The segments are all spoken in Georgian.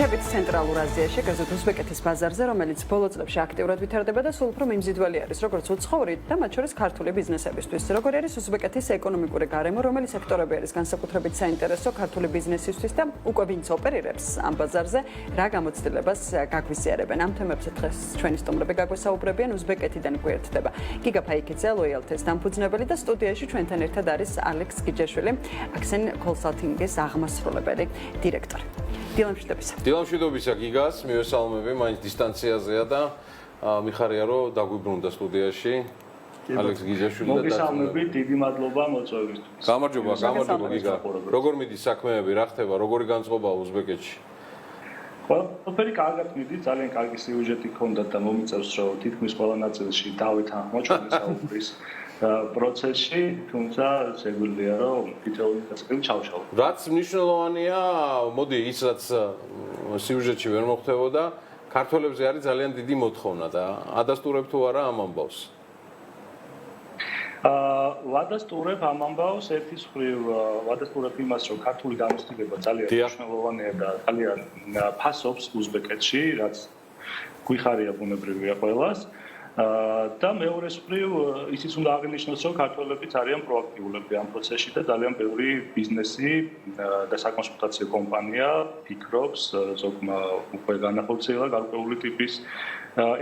რჩებით ცენტრალურ აზიაში, გაზეთ უზბეკეთის ბაზარზე, რომელიც ბოლო წლებში აქტიურად ვითარდება და სულ უფრო მიმზიდველი არის, როგორც უცხოური და მათ შორის ქართული ბიზნესებისთვის. Როგორი არის უზბეკეთის ეკონომიკური გარემო, რომელი სექტორები არის განსაკუთრებით საინტერესო ქართული ბიზნესისთვის და უკვე ვინც ოპერირებს ამ ბაზარზე, რა გამოცდილებას გაგვიზიარებენ. ამ თემებზე დღეს ჩვენი სტუმრები გაგვესაუბრებიან, უზბეკეთიდან გვერდდება გიგა ფაიქიძე, ლოიალთეს დამფუძნებელი და სტუდიაში ჩვენთან ერთად არის ალექს გიჯაშვილი, Accent Consulting-ის აღმასრულებელი დირექტორი. დილამშვიდობისა გიგას, მივესალმები, მაინც დისტანციაზეა და მიხარია რომ დაგვიბრუნდა სტუდიაში. ალექს გიჯაშვილი და მოგესალმებით, დიდი მადლობა მოწვევისთვის. გამარჯობა გიგა. როგორ მიდის საქმეები, რა ხდება, როგორი განწყობაა უზბეკეთში? ყველაფერი კარგად მიდის, ძალიან კარგი სიუჟეტი ჰქონდა და მომიწევს რომ თითქმის ყველა ნაწილში დავითანხმო ჩვენი საუბრის პროცესში, თუმცა შეგვიძლია რომ თითოეული ნაწილი ჩავშალოთ. რაც მნიშვნელოვანია, მოდი ის რაც სიუჟეტში ვერ მოხდებოდა, ქართველებზე არის ძალიან დიდი მოთხოვნა და ადასტურებ თუ არა ამ ამბავს? ვადასტურებ ამ ამბავს ერთის მხრივ, ვადასტურებ იმას, რომ ქართული გამოცდილება ძალიან მნიშვნელოვანია და ძალიან ფასობს უზბეკეთში, რაც გვიხარია ბუნებრივია ყველას. და მეორეს მხრივ ისიც უნდა აღინიშნოს, რომ ქართველებიც არიან პროაქტიულები ამ პროცესში და ძალიან ბევრი ბიზნესი და საკონსულტაციო კომპანია ფიქრობს ზოგმა უკვე განახორციელა გარკვეული ტიპის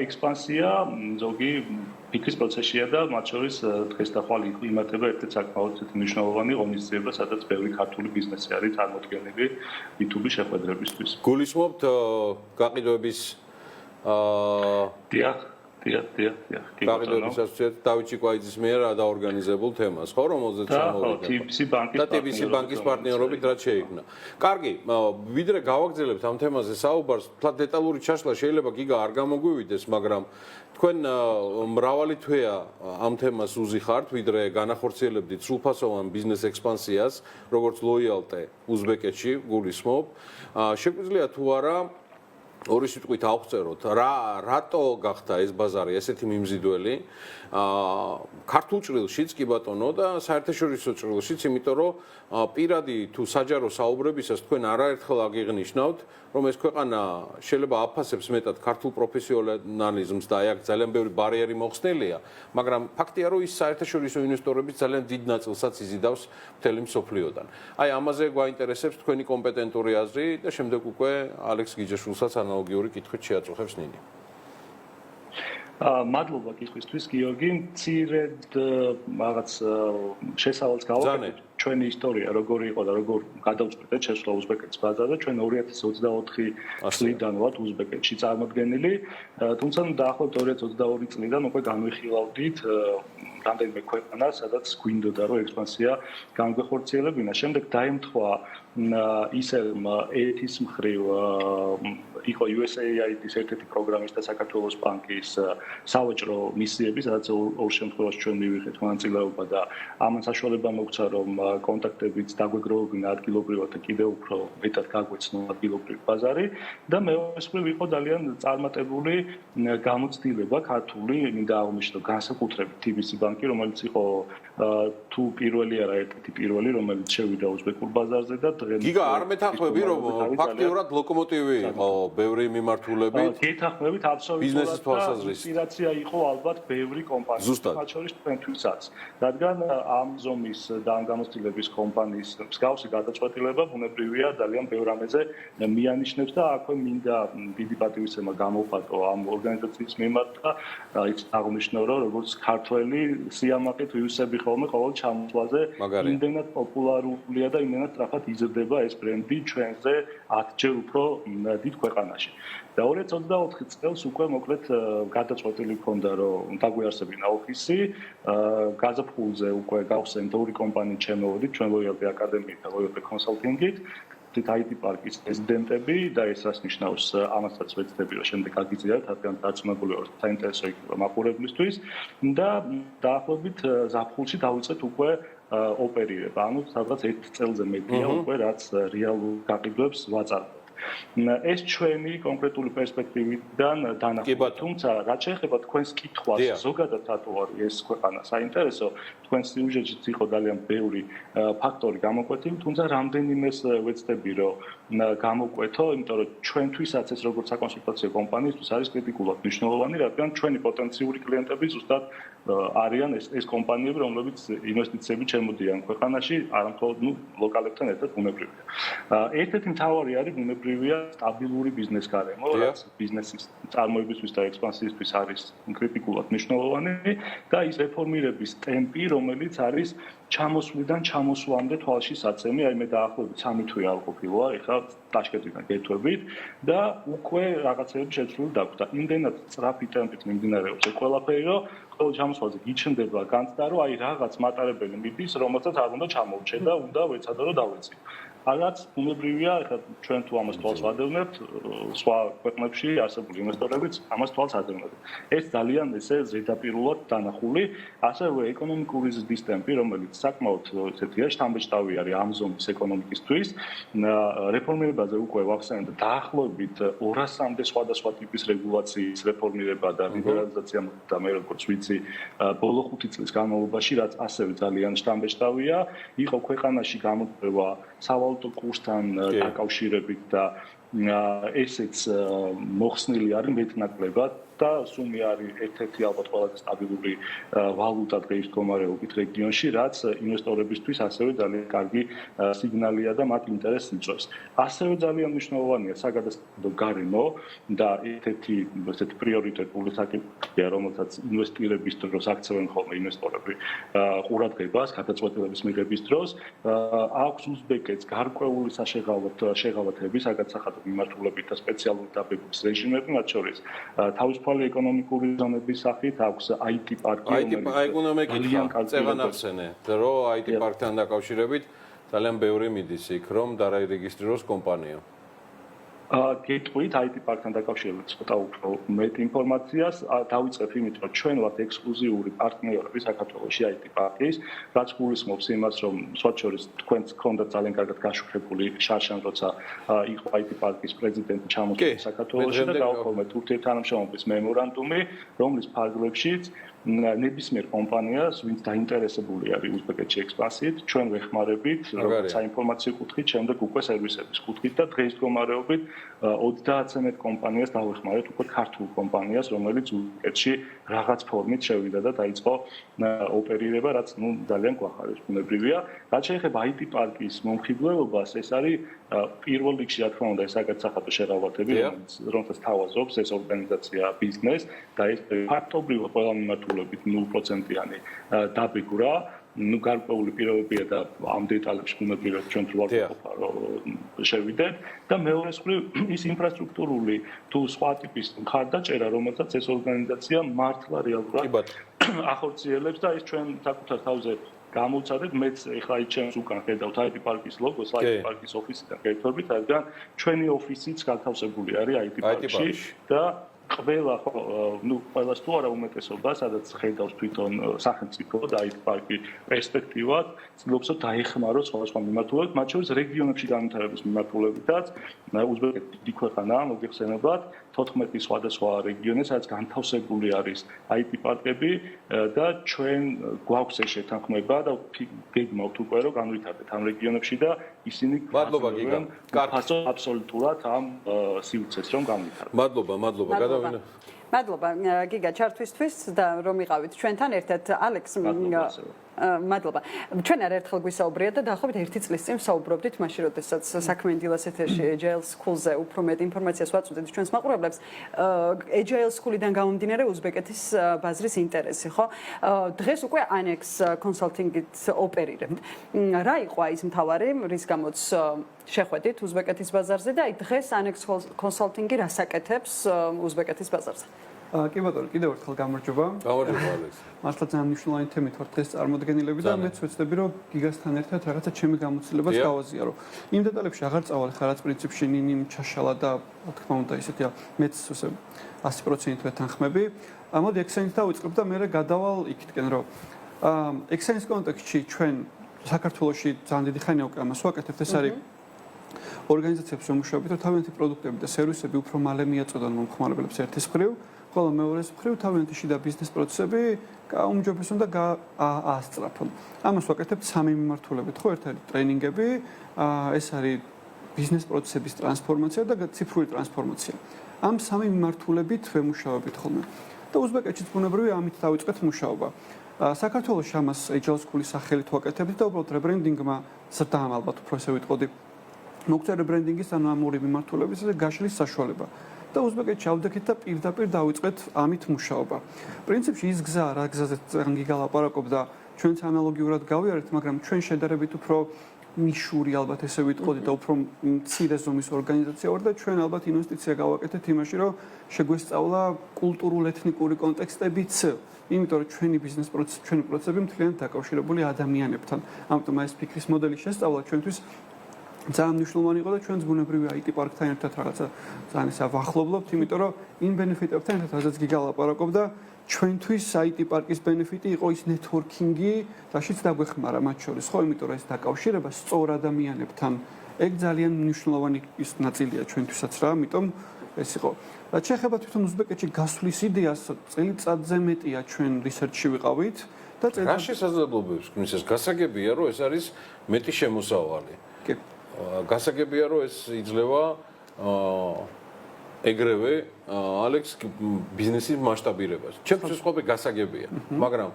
ექსპანსია, ზოგი ფიქრის პროცესშია და მათ შორის დღეს და ხვალ იმართება ერთ-ერთი საკმაოდ მნიშვნელოვანი ღონისძიება, სადაც ბევრი ქართული ბიზნესი არის წარმოდგენილი B2B შეხვედრებისთვის. გულისხმობთ გაყიდვების გაყიდვების ასოციაციას დავით ჭიკვაიძის მიერ დაორგანიზებულ თემას, ხო, რომელზეც ჩამოვიდა. და TBC ბანკის პარტნიორობით რაც შეიქმნა. კარგი, ვიდრე გავაგრძელებთ ამ თემაზე საუბარს, თქვა დეტალური ჩაშლა შეიძლება გიგა არ გამოგვივიდეს, მაგრამ თქვენ მრავალი თვეა ამ თემას უზიხართ, ვიდრე განახორციელებდით სრულფასოვან ბიზნეს ექსპანსიას, როგორც ლოიალტე უზბეკეთში გულისხმობ. შეგვიძლია თუ არა ორი სიტყვით ავწეროთ, რატო გახდა ეს ბაზარი ესეთი მიმზიდველი? ქართულ ჭრილშიც კი ბატონო და საერთაშორისო ჭრილშიც, იმიტომ რომ პირადი თუ საჯარო საუბრებისას თქვენ არაერთხელ აღიღვნიშნავთ, რომ ეს ქვეყანა შეიძლება აფასებს მეტად ქართულ პროფესიონალიზმს და აქ ძალიან ბევრი ბარიერი მოხსნილია, მაგრამ ფაქტია, რომ ის საერთაშორისო ინვესტორების ძალიან დიდ ნაწილსაც იზიდავს მთელი მსოფლიოდან. აი, ამაზე გვაინტერესებს თქვენი კომპეტენტური აზრი და შემდეგ უკვე ალექს გიჯაშვილსაც ანალოგიური კითხვით შეაწუხებს ნინი. მადლობა კითხვისთვის, გიორგი. მცირედ რაღაც შესავალს გავაკეთებ. ჩვენი ისტორია როგორი იყო და როგორ გადავწყვეტეთ შესვლა უზბეკეთის ბაზარზე. ჩვენ 2024 წლიდან ვართ უზბეკეთში წარმოდგენილი, თუმცა დაახლოებით 2022 წლიდან უკვე განვიხილავდით რამდენიმე ქვეყანა, სადაც გვინდოდა რომ ექსპანსია განგვეხორციელებინა. შემდეგ დაემთხვა ისე ერთის მხრივ იყო USAID-ის ერთ-ერთი პროგრამის და საქართველოს ბანკის სავაჭრო მისიები, სადაც ორ შემთხვევაში ჩვენ მივიღეთ მონაწილეობა და ამან საშუალება მოგცა რომ კონტაქტებიც დაგვეგროვებინა ადგილობრივად და კიდევ უფრო მეტად გაგვეცნო ადგილობრივი ბაზარი და მეორე მხრივ იყო ძალიან წარმატებული გამოცდილება ქართული, მინდა აღვნიშნო განსაკუთრებით TBC ბანკი, რომელიც იყო თუ პირველი არა ერთ-ერთი პირველი, რომელიც შევიდა უზბეკურ ბაზარზე და გიგა არ მეთანხმები რომ ფაქტიურად ლოკომოტივი იყო ბევრი მიმართულებით? გეთანხმებით აბსოლუტურად. ბიზნესის თვალსაზრისით. ინსპირაცია იყო ალბათ ბევრი კომპანია, მათ შორის თქვენთვისაც. რადგან ამ ზომის და ამ გამოცდილების კომპანიის მსგავსი გადაწყვეტილება ბუნებრივია ძალიან ბევრ რამეზე მიანიშნებს და აქვე მინდა დიდი პატივისცემა გამოვხატო ამ ორგანიზაციის მიმართ და ის აღნიშნო რომ როგორც ქართველი სიამაყით ვივსები ხოლმე ყოველ ჩამოსვლაზე იმდენად პოპულარულია და იმდენად სწრაფად იზრდება ეს ბრენდი ჩვენზე 10-ჯერ უფრო დიდ ქვეყანაში. და 2024 წელს უკვე მოკლედ გადაწყვეტილი ჰქონდა რომ დაგვიარსებინა ოფისი, გაზაფხულზე უკვე გავხსენთ ორი კომპანიით შემოვედით, ჩვენ ლოიალტე აკადემიით და ლოიალტე კონსალტინგით, IT პარკის პრეზიდენტები და ეს რას ნიშნავს, ამასაც ვეცდები რომ შემდეგ გაგიზიაროთ, რადგან დარწმუნებული ვარ საინტერესო იქნება მაყურებლისთვის და დაახლოებით ზაფხულში დავიწყეთ უკვე ოპერირება, ანუ სადღაც 1 წელზე მეტია უკვე რაც რეალურ გაყიდვებს ვაწარმოებთ. ეს ჩვენი კონკრეტული პერსპექტივიდან დანახული. თუმცა რაც შეეხება თქვენს კითხვას, ზოგადად რატო არის ეს ქვეყანა საინტერესო, თქვენს სიუჟეტშიც იყო ძალიან ბევრი ფაქტორი გამოკვეთილი, თუმცა რამდენიმეს ვეცდები რომ გამოკვეთო, იმიტომ რომ ჩვენთვისაც ეს როგორც საკონსულტაციო კომპანიისთვის არის კრიტიკულად მნიშვნელოვანი, რადგან ჩვენი პოტენციური კლიენტები ზუსტად არიან ეს კომპანიები, რომლებიც ინვესტიციებით შემოდიან ქვეყანაში, არამხოლოდ ლოკალებთან ერთად ბუნებრივია. ერთ-ერთი მთავარი არის ბუნებრივია სტაბილური ბიზნეს გარემო, რაც ბიზნესის წარმოებისთვის და ექსპანსიისთვის არის კრიტიკულად მნიშვნელოვანი და ის რეფორმირების ტემპი, რომელიც არის ჩამოსვლიდან ჩამოსვლამდე თვალში საცემი, აი მე დაახლოებით 3 თვე არ ყოფილა, ეხლა ტაშკენტიდან გეთვებით და უკვე რაღაცები შეცვლილი დაგვდა. იმდენად სწრაფი ტემპით მიმდინარეობს ეს ყველაფერი, რომ ყოველ ჩამოსვლაზე გიჩნდება განცდა, რომ აი რაღაც მატარებელი მიდის, რომელსაც არ უნდა ჩამოუჩე და უნდა ვეცადო რომ დავეციო. რაც ბუნებრივია, ეხლა ჩვენ თუ ამას თვალს ვადევნებთ, სხვა ქვეყნებში არსებული ინვესტორებიც ამას თვალს ადევნებენ. ეს ძალიან ესე ზედაპირულად დანახული, ასევე ეკონომიკური ზრდის ტემპი, რომელიც საკმაოდ ესეთია, შთამბეჭდავი არის ამ ზონის ეკონომიკისთვის. რეფორმირებაზე უკვე ვახსენეთ, დაახლოებით 200-მდე სხვადასხვა ტიპის რეგულაციის რეფორმირება და ლიბერალიზაცია და მე როგორც ვიცი, ბოლო 5 წლის განმავლობაში, რაც ასევე ძალიან შთამბეჭდავია, იყო ქვეყანაში გამოწვევა სავალუტო კურსთან დაკავშირებით და ესეც მოხსნილი არის მეტნაკლებად და სუმი არის ერთ-ერთი ალბათ ყველაზე სტაბილური ვალუტა დღეის მდგომარეობით რეგიონში, რაც ინვესტორებისთვის ასევე ძალიან კარგი სიგნალია და მათ ინტერესს იწვევს. ასევე ძალიან მნიშვნელოვანია საგადასტურებო გარემო და ერთ-ერთი ესეთი პრიორიტეტული საკითხია, რომელსაც ინვესტირების დროს აქცევენ ხოლმე ინვესტორები ყურადღებას, გადაწყვეტილების მიღების დროს. აქვს უზბეკეთს გარკვეული შეღავათები, საგადასახადო მიმართულებით და სპეციალური დაბეგვრის რეჟიმები, მათ შორის თავისუფალი ეკონომიკური ზონების სახით აქვს IT პარკი, რომელიც ძალიან წევან ახსენე, რომ IT პარკთან დაკავშირებით ძალიან ბევრი მიდის იქ, რომ დაარეგისტრიროს კომპანია. გეტყვით IT პარკთან დაკავშირებით ცოტა უფრო მეტ ინფორმაციას დავიწყებ იმით, რომ ჩვენ ვართ ექსკლუზიური პარტნიორები საქართველოში IT პარკის, რაც გულისხმობს იმას, რომ სხვა შორის თქვენც გქონდათ ძალიან კარგად გაშუქებული შარშან, როცა იყო IT პარკის პრეზიდენტი ჩამოსული საქართველოში და გავხსენეთ ურთიერთთანამშრომლობის მემორანდუმი, რომლის ფარგლებშიც ნებისმიერ კომპანიას, ვინც დაინტერესებული არის უზბეკეთში ექსპანსიით, ჩვენ ვეხმარებით როგორც საინფორმაციო კუთხით, შემდეგ უკვე სერვისების კუთხით და დღეს მდგომარეობით 30-ზე მეტ კომპანიას დავეხმარეთ, უკვე ქართულ კომპანიას, რომელიც უზბეკეთში რაღაც ფორმით შევიდა და დაიწყო ოპერირება, რაც ძალიან გვახარებს, ბუნებრივია. რაც შეეხება IT პარკის მომხიბვლელობას, ეს არის პირველ რიგში, რა თქმა უნდა, ეს საგადასახადო შეღავათები, რომელსაც თავაზობს ეს ორგანიზაცია ბიზნეს და ეს ფაქტობრივად ყველა მიმართულებით 0%-იანი დაბეგვრა. გარკვეული პირობებია და ამ დეტალებში ბუნებრივად ჩვენ თუ არ შევიდეთ და მეორე მხრივ ის ინფრასტრუქტურული თუ სხვა ტიპის მხარდაჭერა, რომელსაც ეს ორგანიზაცია მართლა რეალურად ახორციელებს და ეს ჩვენ საკუთარ თავზე გამოვცადეთ, მეც ეხლა ის ჩემს უკან ხედავთ IT პარკის ლოგოს, IT პარკის ოფისიდან გერთობით, რადგან ჩვენი ოფისიც განთავსებული არის IT პარკში და ყველა ყველას თუ არა უმეტესობა, სადაც ხედავს თვითონ სახელმწიფო და IT პარკი პერსპექტივად, ცდილობს დაეხმაროს სხვადასხვა მიმართულებით, მათ შორის რეგიონებში განვითარების მიმართულებითაც. უზბეკეთი დიდი ქვეყანაა, მოგეხსენებათ, 14 სხვადასხვა რეგიონი, სადაც განთავსებული არის IT პარკები და ჩვენ გვაქვს ეს შეთანხმება და გეგმავთ უკვე რომ განვითარდეთ ამ რეგიონებში და ისინი მადლობა გიგა. კარგი, აბსოლუტურად ამ სივრცეს რომ განვითარდეთ. მადლობა. მადლობა გიგა ჩართვისთვის და რომ იყავით ჩვენთან ერთად. ალექს, მადლობა. ჩვენ არაერთხელ გვისაუბრია და დაახლოებით 1 წლის წინ საუბრობდით, მაშინ როდესაც საქმე დილას ეთერში Agile School-ზე უფრო მეტ ინფორმაციას ვაწვდით ჩვენს მაყურებლებს. Agile School-დან გამომდინარე უზბეკეთის ბაზრის ინტერესი, ხო? დღეს უკვე Annex Consulting-ით ოპერირებთ. რა იყო ის მთავარი, რის გამოც შეხვედით უზბეკეთის ბაზარზე და აი დღეს Annex Consulting-ი რას აკეთებს უზბეკეთის ბაზარზე? კი ბატონო, კიდევ ერთხელ გამარჯობა. გამარჯობა ალექს. მართლა ძალიან მნიშვნელოვანი თემით ვარ დღეს წარმოდგენილები და მეც ვეცდები რომ გიგასთან ერთად რაღაცა ჩემი გამოცდილებას გავაზიარო. იმ დეტალებში აღარ წავალ, ხა რაც პრინციპში ნინიმ ჩაშალა და რა თქმა უნდა ისეთია მეც ესე 100% ვეთანხმები. მოდი ექსენს დავიწყებ და მე გადავალ იქითკენ რომ ექსენს კონტექსტში ჩვენ საქართველოში ძალიან დიდი ხანია უკვე ამას ვაკეთებთ, ეს არის ორგანიზაციებს შემოშობებით, რომ თავიანთი პროდუქტები და სერვისები უფრო მალე მიაწოდონ მომხმარებლებს ერთის მხრივ, ხოლო მეორეს მხრივ თავიანთი შიდა ბიზნეს პროცესები გაუმჯობესონ და გაასწრაფონ. ამას ვაკეთებთ სამი მიმართულებით, ხო, ერთ-ერთი ტრეინინგები, ეს არის ბიზნეს პროცესების ტრანსფორმაცია და ციფრული ტრანსფორმაცია. ამ სამი მიმართულებით ვემუშავებით ხოლმე. და უზბეკეთშიც ბუნებრივია ამით დავიწყეთ მუშაობა. საქართველოში ამას Agile School-ის სახელით ვაკეთებთ და უბრალოდ რებრენდინგმა ზრდამ ალბათ უფრო ესე ვიტყოდი. მოგწერ რებრენდინგის ან ამ ორი მიმართულების გაშლის საშუალება. და უზბეკეთში ავდექით და პირდაპირ დავიწყეთ ამით მუშაობა. პრინციპში ის გზა, რა გზაზე გიგალაპარაკობ და ჩვენც ანალოგიურად გავიარეთ, მაგრამ ჩვენ შედარებით უფრო ნიშური ალბათ ესე ვიტყოდი და უფრო მცირე ზომის ორგანიზაცია ვარ და ჩვენ ალბათ ინვესტიცია გავაკეთეთ იმაში, რომ შეგვესწავლა კულტურულ-ეთნიკური კონტექსტებიც, იმიტომ რომ ჩვენი ბიზნეს პროცესი, ჩვენი პროცესები მთლიანად დაკავშირებული ადამიანებთან. ამიტომ ეს ფიქრის მოდელის შესწავლა ჩვენთვის ძალიან მნიშვნელოვანი იყო და ჩვენს ბუნებრივია IT პარკთან ერთად რაღაცა ძალიან ისე ვახლობლობთ, იმიტომ რომ იმ ბენეფიტებთან ერთად რაზეც გიგალაპარაკობ და ჩვენთვის IT პარკის ბენეფიტი იყო ის ნეტვორკინგი, რაშიც დაგვეხმარა მათ შორის, ხო, იმიტომ რომ ეს დაკავშირება სწორ ადამიანებთან, ეგ ძალიან მნიშვნელოვანი ის ნაწილია ჩვენთვისაც რა, ამიტომ ეს იყო. რაც შეეხება თვითონ უზბეკეთში გასვლის იდეას, წელიწადზე მეტია ჩვენ რისერჩში ვიყავით და რა შესაძლებლობებს გვინს ეს გასაგებია, რომ ეს არის მეტი შემოსავალი. კი. გასაგებია, რომ ეს იძლევა ეგრევე ალექს ბიზნესის მასშტაბირებას. ჩემთვის ყოველ გასაგებია, მაგრამ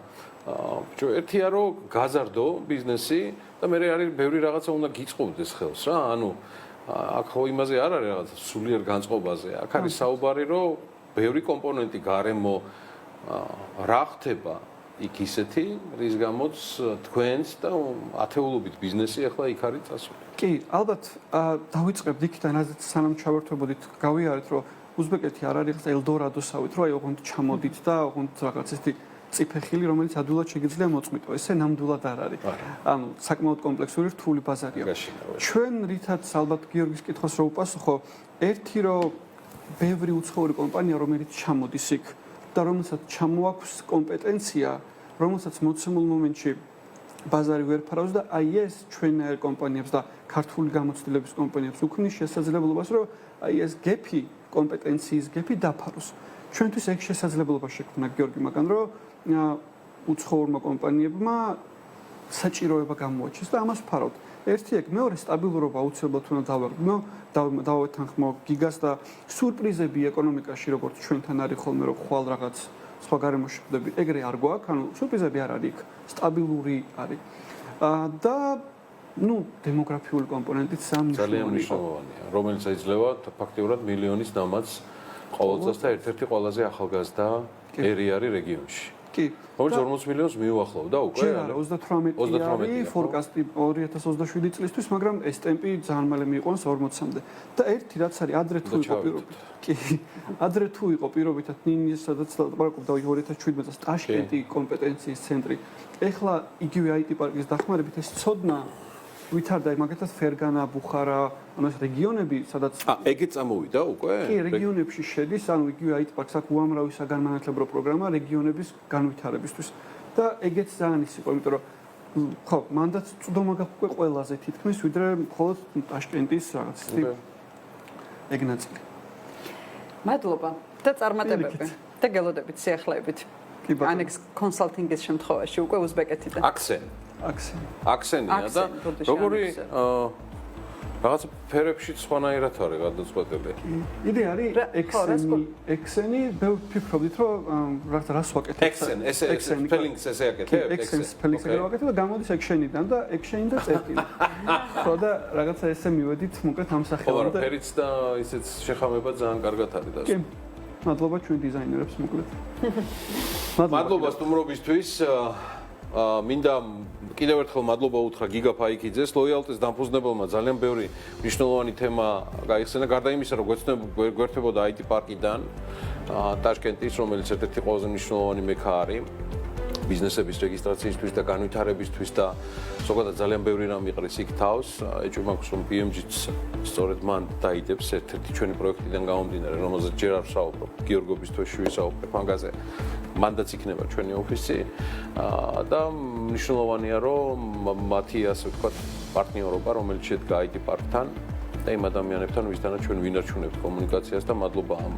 ერთია რომ გაზარდო ბიზნესი და მე არის ბევრი რაღაცა უნდა გიწყობდეს ხელს რა, ანუ აქ ხო იმაზე არ არის რაღაცა სულიერ განწყობაზე. აქ არის საუბარი რომ ბევრი კომპონენტი გარემო რა ხდება იქ ისეთი, რის გამოც თქვენს და ათეულობით ბიზნესი ახლა იქ არის წასული. კი, ალბათ დავიწყებთ იქიდან, რაზეც სანამ ჩავერთვებოდით, გავიარეთ, რომ უზბეკეთი არ არის ელდორადოსავით, რომ აი ოღონდ ჩამოდით და ოღონდ რაღაც ესეთი წიფეხილი, რომელიც ადვილად შეგიძლია მოწყვიტო. ესე ნამდვილად არ არის. ანუ საკმაოდ კომპლექსური რთული ბაზარია. ჩვენ რითაც ალბათ გიორგის კითხვას რო უპასუხო, ერთი რომ ბევრი უცხოური კომპანია, რომელიც ჩამოდის იქ და რომელსაც ჩამოაქვს კომპეტენცია, რომელსაც მოცემულ მომენტში ბაზარი ვერ ფარავს და აი ეს ჩვენაერ კომპანიებს და ქართული გამოცდილების კომპანიებს უქმნის შესაძლებლობას, რომ აი ეს გეფი, კომპეტენციის გეფი დაფაროს. ჩვენთვის ეგ შესაძლებლობა შექმნა გიორგი, მაგრამ რომ უცხოურმა კომპანიებმა საჭიროება გამოაჩენს და ამას ვფარავთ. ერთი ეგ, მეორე სტაბილურობა აუცილებლად უნდა დავაგრძნო, დავეთანხმო გიგას და სურპრიზები ეკონომიკაში, როგორც ჩვენთან არის ხოლმე, რომ ხვალ რაღაც სხვა გარემოშფდები, ეგრე არ გვაქვს, ანუ სურპრიზები არ არის იქ, სტაბილური არის. და დემოგრაფიული კომპონენტიც ძალიან მნიშვნელოვანია, რომელიც იძლევა ფაქტიურად მილიონის დამატს ყოველ წელს და ერთ-ერთი ყველაზე ახალგაზრდა ერი არის რეგიონში. კი. რომელიც 40 მილიონს მიუახლოვდა უკვე. კი, 38 ფორკასტი 2027 წლისთვის, მაგრამ ეს ტემპი ძალიან მალე მიიყვანს 40-მდე. და ერთი რაც არის, ადრე თუ იყო პირობით. კი. ადრე თუ იყო პირობითად ნინი, სადაც ლაპარაკობდა 2017 წელს ტაშკენტი კომპეტენციის ცენტრი. ეხლა იგივე IT პარკის დახმარებით ეს ცოდნა ვითარდა მაგათაც ფერგანა, ბუხარა, ანუ ეს რეგიონები, სადაც ეგეც წამოვიდა უკვე? კი, რეგიონებში შედის, ანუ იგივე IT პარკს აქვს უამრავი საგანმანათლებლო პროგრამა რეგიონების განვითარებისთვის. და ეგეც ძალიან ის იყო, იმიტომ რომ ხო, მანდაც წვდომა გაქვს უკვე ყველაზე თითქმის, ვიდრე მხოლოდ ტაშკენტის რაღაც ეგ ნაწილი. მადლობა და წარმატებები და გელოდებით სიახლეებით. ანექს კონსალტინგის შემთხვევაში უკვე უზბეკეთიდან. აქსენია და როგორი რაღაც ფერებში სხვანაირად არის გადაწყვეტილი. იდეა არის ექსენი, ვფიქრობდით რომ რას ვაკეთებ. ექსენი სპელინგს ესე აკეთებ. ექსენი სპელინგს ვაკეთებ და გამოდის ექშენიდან და ექშენი და წერტილი. ხო და რაღაცა ესე მივედით მოკლედ ამ სახელად და ფერიც და ისეც შეხამება ძალიან კარგად არის და კი. მადლობა ჩვენ დიზაინერებს მოკლედ. მადლობა სტუმრობისთვის. მინდა კიდევ ერთხელ მადლობა უთხრა გიგა ფაიქიძეს, ლოიალტის დამფუძნებელმა ძალიან ბევრი მნიშვნელოვანი თემა გაიხსენა, გარდა იმისა, რომ გვერდებოდა IT პარკიდან ტაშკენტის, რომელიც ერთ-ერთი ყველაზე მნიშვნელოვანი მექა არის ბიზნესების რეგისტრაციისთვის და განვითარებისთვის და ზოგადად ძალიან ბევრი რამ იყრის იქ თავს. ეჭვი მაქვს, რომ BMG-ც სწორედ მან დაიდებს ერთ-ერთი ჩვენი პროექტიდან გამომდინარე, რომელზეც ჯერ არ ვსაუბრობ, გიორგობის თვეში ვისაუბრებ მაგაზე. მანდაც იქნება ჩვენი ოფისი და მნიშვნელოვანია, რომ მათი ასე ვთქვათ პარტნიორობა, რომელიც შედგა IT პარკთან, და იმ ადამიანებთან, ვისთანაც ჩვენ ვინარჩუნებთ კომუნიკაციას და მადლობა ამ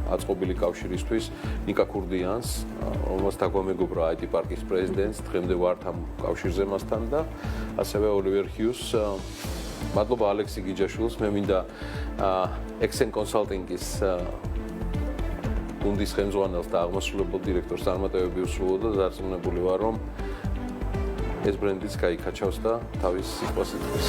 აწყობილი კავშირისთვის ნიკა ქურდიანს, რომელსაც დაგვამეგობრა IT პარკის პრეზიდენტს, დღემდე ვართ ამ კავშირზე მასთან და ასევე ოლივერ ჰიუს. მადლობა ალექსი გიჯაშვილს, მე მინდა Exen Consulting-ის გუნდის ხელმძღვანელს და აღმასრულებელ დირექტორს წარმატებები უსურვო და დარწმუნებული ვარ, რომ ეს ბრენდიც გაიქაჩავს და თავის სიტყვას იტყვის.